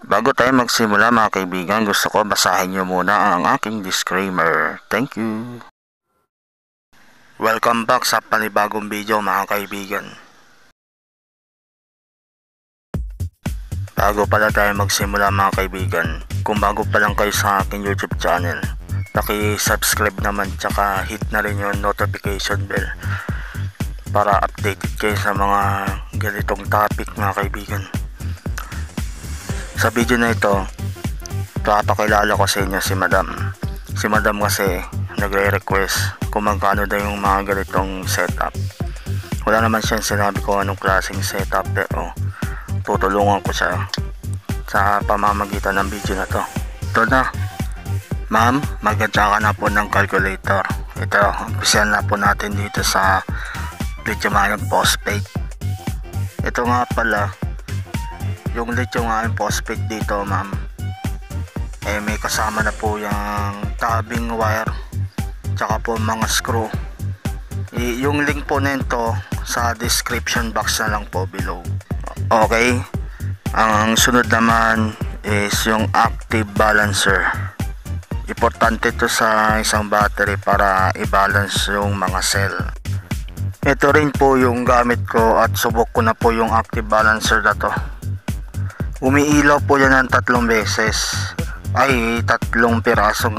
Bago tayo magsimula mga kaibigan, gusto ko basahin nyo muna ang aking disclaimer. Thank you. Welcome back sa panibagong video mga kaibigan. Bago pala tayo magsimula mga kaibigan, kung bago pa lang kayo sa aking YouTube channel, paki-subscribe naman tsaka hit na rin yung notification bell para updated kayo sa mga ganitong topic mga kaibigan. Sa video na ito, papakilala ko sa inyo si Madam. Si Madam kasi nagre-request kung magkano daw yung mga ganitong setup. Wala naman siyang sinabi kung anong klaseng setup, pero tutulungan ko siya sa pamamagitan ng video na to. Ito na. Ma'am, maganda ka na po ng calculator. Ito, umpisan na po natin dito sa lithium-ion phosphate. Ito nga pala, yung lithium-ion phosphate dito ma'am, may kasama na po yung tabbing wire tsaka po mga screw. Yung link po nito sa description box na lang po below. Okay, ang sunod naman is yung active balancer. Importante to sa isang battery para i-balance yung mga cell. Ito rin po yung gamit ko at subok ko na po yung active balancer na to. Umiilaw po yan ng 3 beses, ay 3 pirasong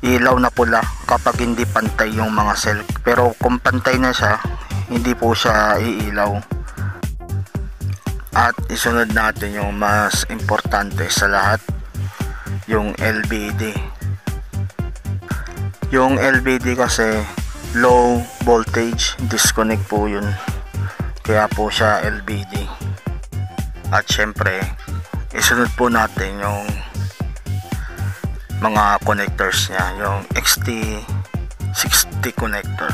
ilaw na pula kapag hindi pantay yung mga cell. Pero kung pantay na siya, hindi po siya iilaw. At isunod natin yung mas importante sa lahat, yung LVD. Yung LVD kasi low voltage disconnect po yun, kaya po siya LVD. At syempre, isunod po natin yung mga connectors niya, yung XT60 connector.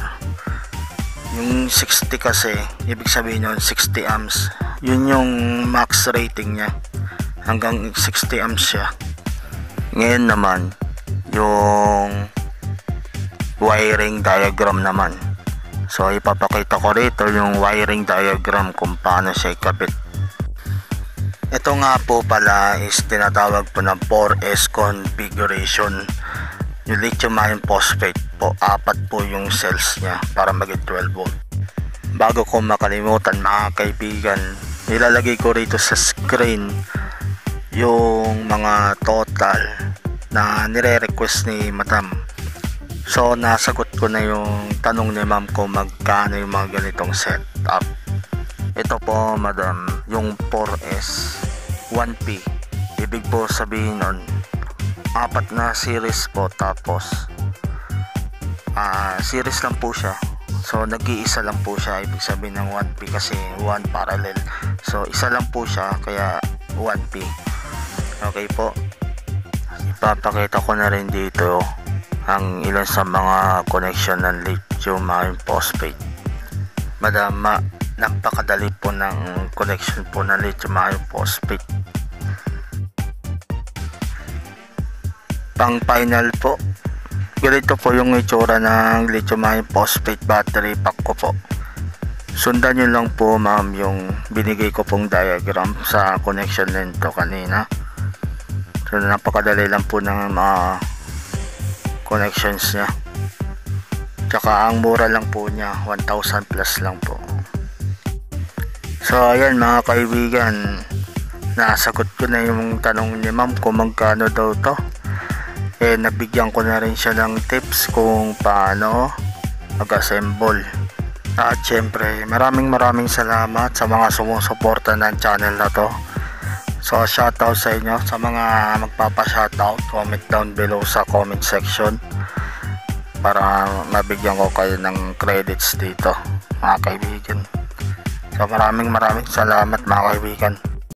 Yung 60 kasi, ibig sabihin yun 60 amps. Yun yung max rating niya, hanggang 60 amps siya. Ngayon naman, yung wiring diagram naman. So ipapakita ko rito yung wiring diagram kung paano siya ikabit. Ito nga po pala is tinatawag po ng 4S configuration. Yung lithium-ion phosphate po, 4 po yung cells niya para maging 12 volt. Bago ko makalimutan mga kaibigan, ilalagay ko rito sa screen yung mga total na nire-request ni Madam. So nasagot ko na yung tanong ni Ma'am kung magkano yung mga ganitong setup. Ito po Madam, yung 4S 1P, ibig po sabihin nun 4 na series po, tapos series lang po siya. So nag-iisa lang po siya, ibig sabihin ng 1P kasi 1 parallel. So isa lang po siya, kaya 1P. Okay po, ipapakita ko na rin dito ang ilan sa mga connection ng lithium-ion phosphate. Madam, napakadali po ng connection po ng lithium-ion phosphate. Pang final po, ganito po yung itsura ng lithium-ion phosphate battery pack ko po. Sundan nyo lang po ma'am yung binigay ko pong diagram sa connection nito kanina. So napakadali lang po ng mga connections nya. Tsaka ang mura lang po niya, 1,000 plus lang po. So ayan mga kaibigan, nasagot ko na yung tanong ni ma'am kung magkano daw to. Nabigyan ko na rin siya ng tips kung paano mag-assemble. At syempre maraming salamat sa mga sumusuporta ng channel na to. So shoutout sa inyo, sa mga magpapa-shoutout, comment down below sa comment section para mabigyan ko kayo ng credits dito mga kaibigan. So maraming salamat mga kaibigan.